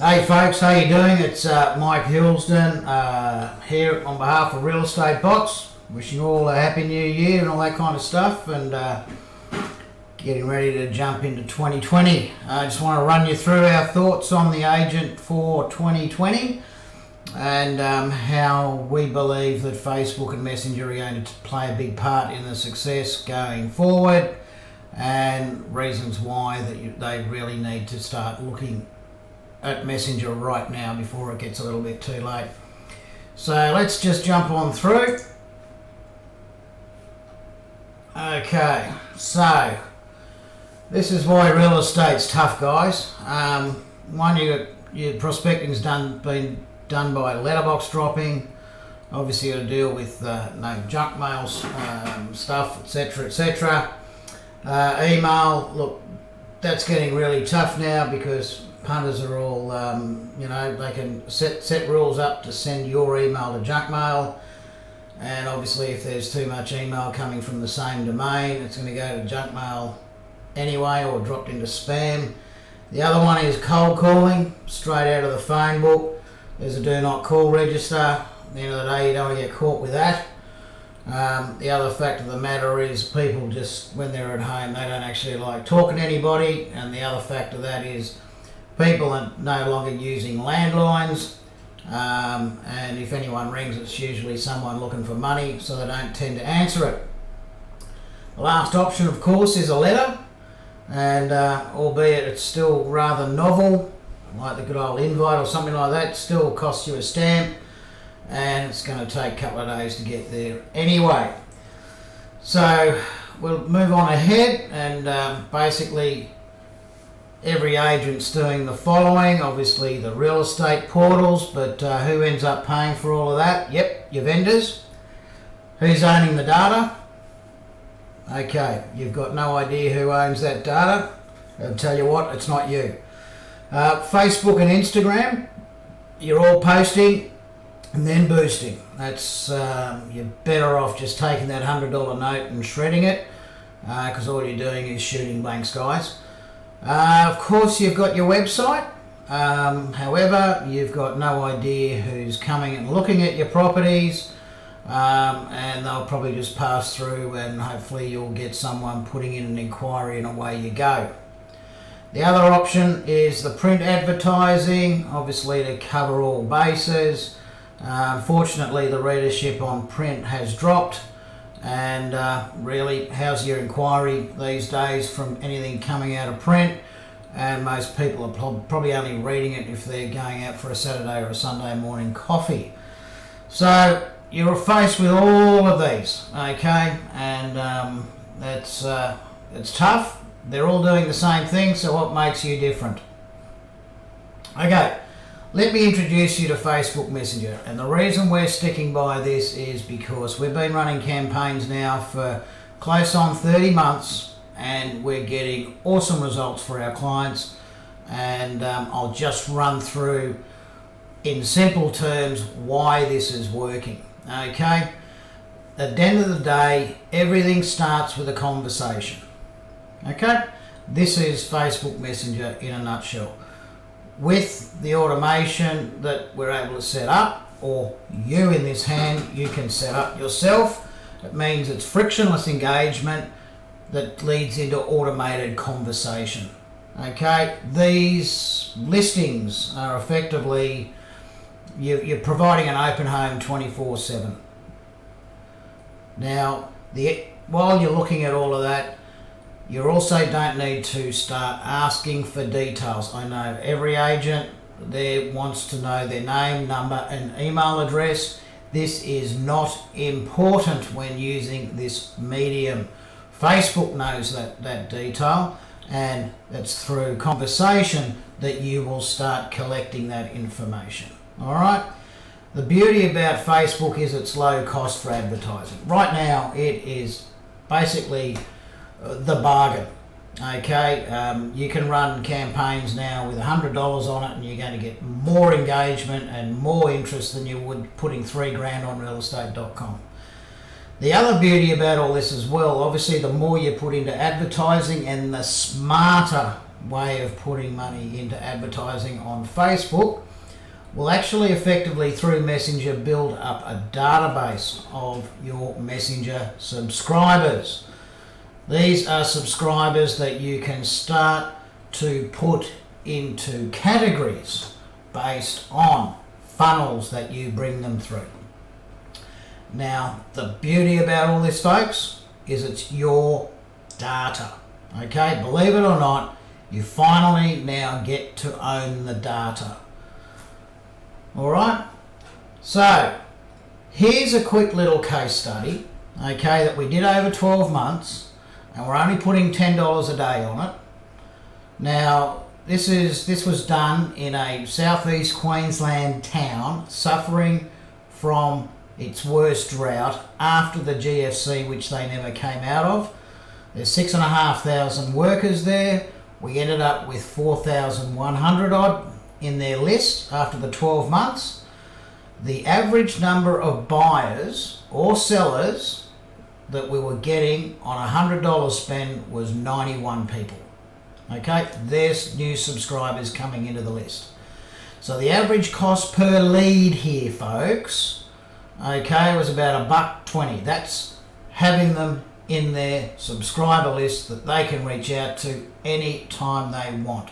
Hey folks, how you doing? It's Mike Hillsden here on behalf of Real Estate Bots. Wishing you all a happy new year and all that kind of stuff, and getting ready to jump into 2020. I just want to run you through our thoughts on the agent for 2020 and how we believe that Facebook and Messenger are going to play a big part in the success going forward, and reasons why that they really need to start looking at Messenger right now before it gets a little bit too late. So let's just jump on through. Okay, so this is why real estate's tough, guys. One, your prospecting's been done by letterbox dropping. Obviously, you got to deal with no junk mails, stuff, etc., etc. Email, look, that's getting really tough now because punters are all, they can set rules up to send your email to junk mail, and obviously if there's too much email coming from the same domain, it's going to go to junk mail anyway or dropped into spam. The other one is cold calling, straight out of the phone book. There's a do not call register. At the end of the day, you don't want to get caught with that. The other fact of the matter is people just, when they're at home, they don't actually like talking to anybody, and the other fact of that is people are no longer using landlines, and if anyone rings, it's usually someone looking for money, so they don't tend to answer it. The last option, of course, is a letter, and albeit it's still rather novel, like the good old invite or something like that, still costs you a stamp, and it's going to take a couple of days to get there anyway. So we'll move on ahead, and basically every agent's doing the following. Obviously the real estate portals, but who ends up paying for all of that? Yep, your vendors. Who's owning the data? Okay, you've got no idea who owns that data. I'll tell you what, it's not you. Facebook and Instagram, you're all posting and then boosting. That's you're better off just taking that $100 note and shredding it, because all you're doing is shooting blank skies. Of course, you've got your website. However, you've got no idea who's coming and looking at your properties, and they'll probably just pass through, and hopefully you'll get someone putting in an inquiry, and away you go. The other option is the print advertising, obviously to cover all bases. Unfortunately, the readership on print has dropped. And really, how's your inquiry these days from anything coming out of print? And most people are probably only reading it if they're going out for a Saturday or a Sunday morning coffee. So you're faced with all of these, okay? And it's tough. They're all doing the same thing, so what makes you different? Okay. Let me introduce you to Facebook Messenger, and the reason we're sticking by this is because we've been running campaigns now for close on 30 months, and we're getting awesome results for our clients, and I'll just run through in simple terms why this is working. Okay, at the end of the day, everything starts with a conversation. Okay, this is Facebook Messenger in a nutshell. With the automation that we're able to set up, or you in this hand, you can set up yourself. It means it's frictionless engagement that leads into automated conversation. Okay, these listings are effectively, you're providing an open home 24/7. Now, while you're looking at all of that, you also don't need to start asking for details. I know every agent there wants to know their name, number and email address. This is not important when using this medium. Facebook knows that detail, and it's through conversation that you will start collecting that information. All right? The beauty about Facebook is it's low cost for advertising. Right now it is basically the bargain. Okay, you can run campaigns now with $100 on it, and you're going to get more engagement and more interest than you would putting $3,000 on realestate.com. The other beauty about all this as well, obviously the more you put into advertising and the smarter way of putting money into advertising on Facebook will actually effectively, through Messenger, build up a database of your Messenger subscribers. These are subscribers that you can start to put into categories based on funnels that you bring them through. Now, the beauty about all this, folks, is it's your data. Okay, believe it or not, you finally now get to own the data. All right, so here's a quick little case study, okay, that we did over 12 months, and we're only putting $10 a day on it. Now, this was done in a southeast Queensland town suffering from its worst drought after the GFC, which they never came out of. There's 6,500 workers there. We ended up with 4,100 odd in their list after the 12 months. The average number of buyers or sellers that we were getting on a $100 spend was 91 people. Okay, there's new subscribers coming into the list. So the average cost per lead here, folks, okay, was about $1.20. That's having them in their subscriber list that they can reach out to any time they want.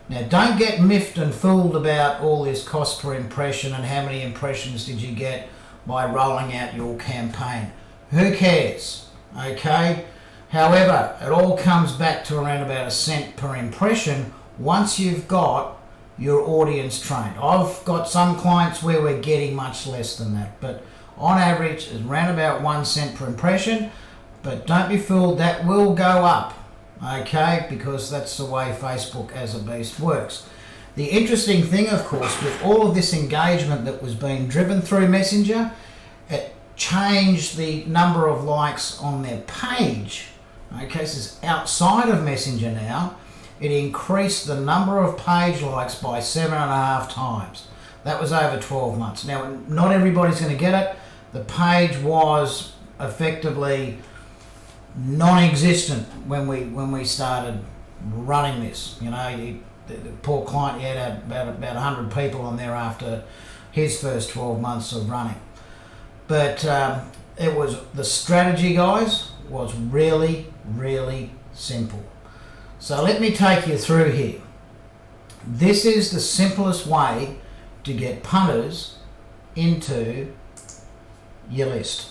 Now, don't get miffed and fooled about all this cost per impression and how many impressions did you get by rolling out your campaign. Who cares? Okay? However, it all comes back to around about a cent per impression once you've got your audience trained. I've got some clients where we're getting much less than that, but on average, it's around about 1 cent per impression. But don't be fooled, that will go up, okay, because that's the way Facebook as a beast works. The interesting thing, of course, with all of this engagement that was being driven through Messenger, it changed the number of likes on their page. Okay, this is outside of Messenger now. It increased the number of page likes by 7.5 times. That was over 12 months. Now, not everybody's going to get it. The page was effectively non-existent when we started running this. You know, the poor client, he had about 100 people on there after his first 12 months of running. But it was, the strategy, guys, was really, really simple. So let me take you through here. This is the simplest way to get punters into your list.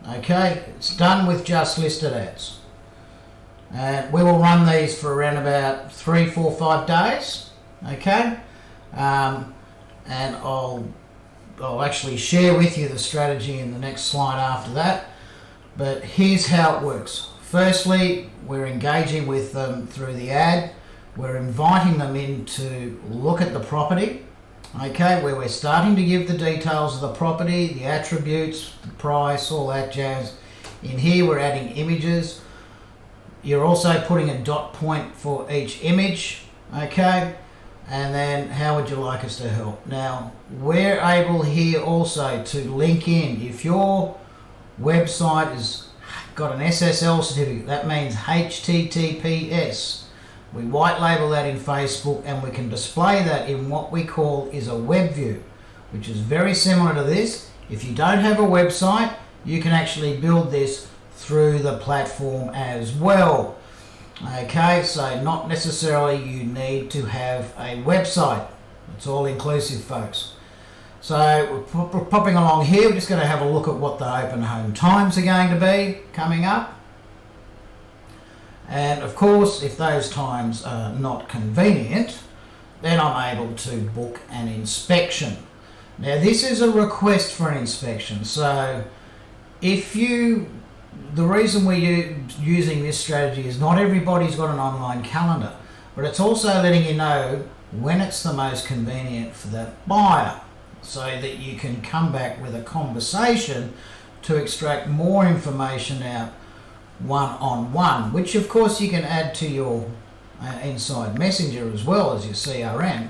Okay, it's done with just listed ads, and we will run these for around about 3, 4, 5 days. Okay, and I'll actually share with you the strategy in the next slide after that. But here's how it works. Firstly, we're engaging with them through the ad. We're inviting them in to look at the property. Okay, where we're starting to give the details of the property, the attributes, the price, all that jazz. In here we're adding images. You're also putting a dot point for each image, okay? And then how would you like us to help? Now, we're able here also to link in. If your website has got an SSL certificate, that means HTTPS. We white label that in Facebook, and we can display that in what we call is a web view, which is very similar to this. If you don't have a website, you can actually build this through the platform as well. Okay, so not necessarily you need to have a website. It's all inclusive, folks. So we're popping along here. We're just going to have a look at what the open home times are going to be coming up. And of course, if those times are not convenient, then I'm able to book an inspection. Now, this is a request for an inspection. So the reason we're using this strategy is not everybody's got an online calendar, but it's also letting you know when it's the most convenient for that buyer, so that you can come back with a conversation to extract more information out one-on-one, which of course you can add to your inside Messenger as well as your CRM,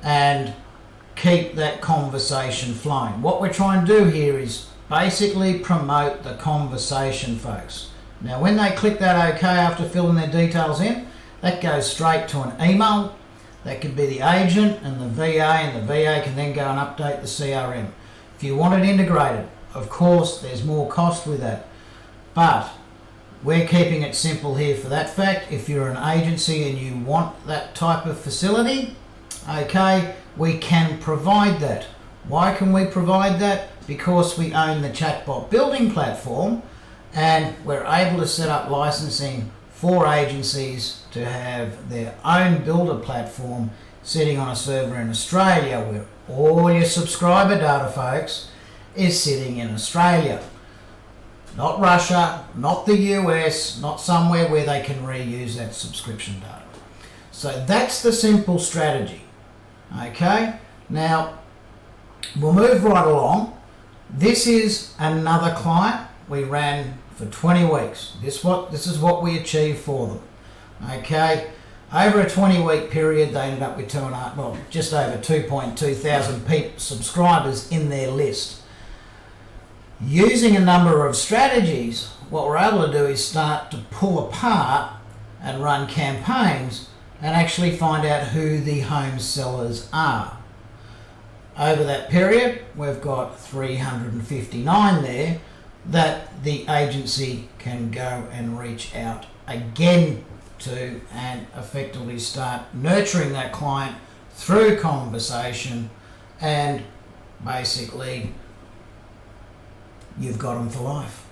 and keep that conversation flowing. What we're trying to do here is basically promote the conversation, folks. Now, when they click that OK after filling their details in, that goes straight to an email. That could be the agent and the VA can then go and update the CRM. If you want it integrated, of course, there's more cost with that. But we're keeping it simple here for that fact. If you're an agency and you want that type of facility, okay, we can provide that. Why can we provide that? Because we own the Chatbot building platform and we're able to set up licensing for agencies to have their own builder platform sitting on a server in Australia, where all your subscriber data, folks, is sitting in Australia. Not Russia, not the US, not somewhere where they can reuse that subscription data. So that's the simple strategy. Okay, now we'll move right along. This is another client we ran for 20 weeks. This is what we achieved for them. Okay, over a 20-week period, they ended up with just over 2.2 thousand subscribers in their list. Using a number of strategies, what we're able to do is start to pull apart and run campaigns and actually find out who the home sellers are. Over that period, we've got 359 there that the agency can go and reach out again to and effectively start nurturing that client through conversation, and basically you've got them for life.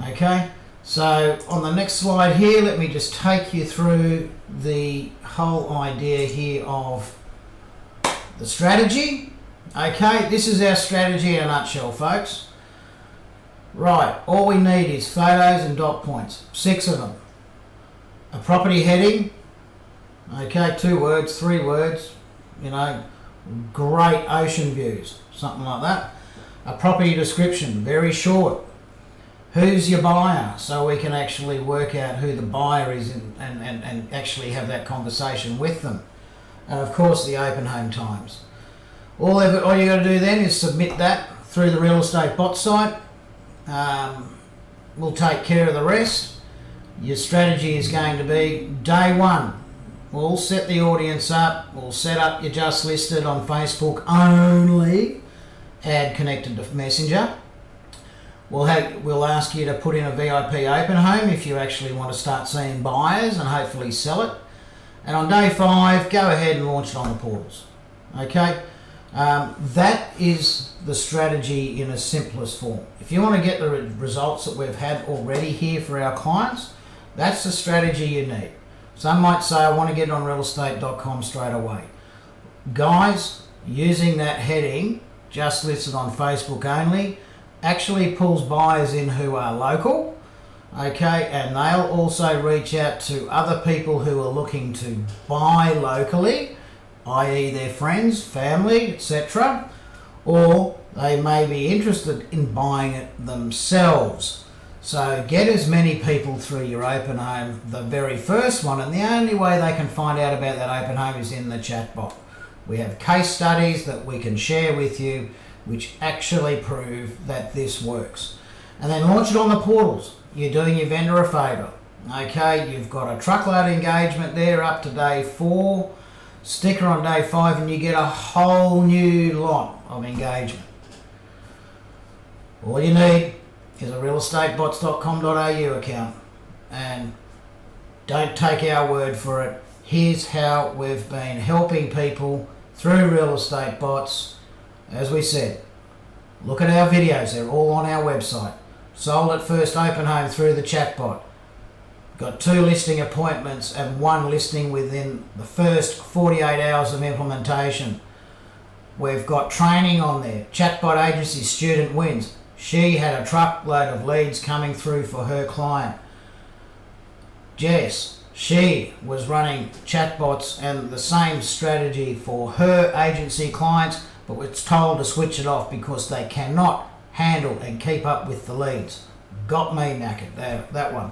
Okay, so on the next slide here, let me just take you through the whole idea here of the strategy. Okay, this is our strategy in a nutshell, folks. Right, all we need is photos and dot points, 6 of them. A property heading, okay, 2 words, 3 words, great ocean views, something like that. A property description, very short. Who's your buyer? So we can actually work out who the buyer is and actually have that conversation with them. And of course the open home times. All you got to do then is submit that through the real estate bot site. We'll take care of the rest. Your strategy is going to be day one. We'll set the audience up. We'll set up your just listed on Facebook only. Add connected to Messenger. We'll ask you to put in a VIP open home if you actually want to start seeing buyers and hopefully sell it. And on day 5, go ahead and launch it on the portals. Okay. That is the strategy in its simplest form. If you want to get the results that we've had already here for our clients, that's the strategy you need. Some might say, I want to get it on realestate.com straight away. Guys, using that heading, just listed on Facebook only, actually pulls buyers in who are local, okay, and they'll also reach out to other people who are looking to buy locally, i.e. their friends, family, etc., or they may be interested in buying it themselves. So get as many people through your open home, the very first one, and the only way they can find out about that open home is in the chatbot. We have case studies that we can share with you which actually prove that this works. And then launch it on the portals. You're doing your vendor a favour. Okay, you've got a truckload engagement there up to day 4, sticker on day 5, and you get a whole new lot of engagement. All you need is a realestatebots.com.au account, and don't take our word for it. Here's how we've been helping people through Real Estate Bots. As we said, look at our videos, they're all on our website. Sold at first open home through the chatbot. Got 2 listing appointments and 1 listing within the first 48 hours of implementation. We've got training on there. Chatbot agency student wins. She had a truckload of leads coming through for her client. Jess, she was running chatbots and the same strategy for her agency clients, but was told to switch it off because they cannot handle and keep up with the leads. Got me knackered, that one.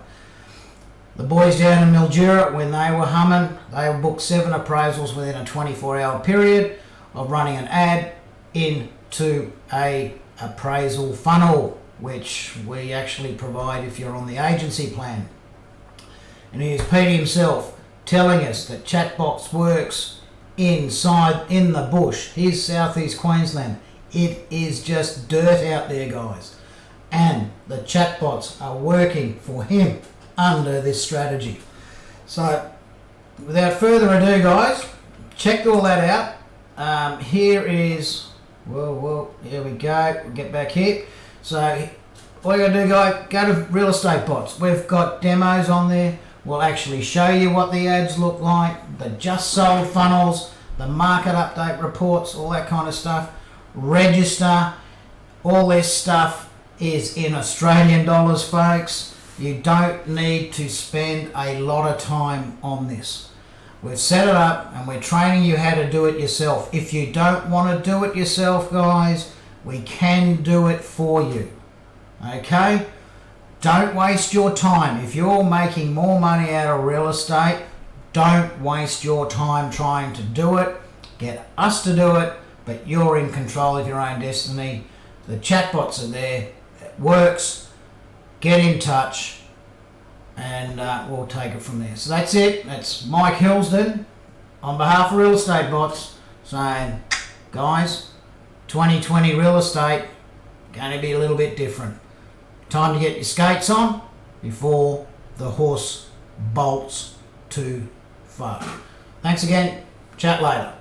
The boys down in Mildura, when they were humming, they booked 7 appraisals within a 24-hour period of running an ad into a appraisal funnel, which we actually provide if you're on the agency plan. And here's Pete himself, telling us that Chatbot works in the bush. Here's southeast Queensland. It is just dirt out there, guys. And the chatbots are working for him under this strategy. So, without further ado, guys, checked all that out. Here is, whoa, here we go. We'll get back here. So, all you gotta do, guys, go to Real Estate Bots. We've got demos on there. We'll actually show you what the ads look like, the just sold funnels, the market update reports, all that kind of stuff. Register. All this stuff is in Australian dollars, folks. You don't need to spend a lot of time on this. We've set it up and we're training you how to do it yourself. If you don't want to do it yourself, guys, we can do it for you. Okay? Don't waste your time. If you're making more money out of real estate, don't waste your time trying to do it. Get us to do it, but you're in control of your own destiny. The chatbots are there. It works. Get in touch and we'll take it from there. So that's it. That's Mike Hillsden on behalf of Real Estate Bots saying, guys, 2020 real estate going to be a little bit different. Time to get your skates on before the horse bolts too far. Thanks again. Chat later.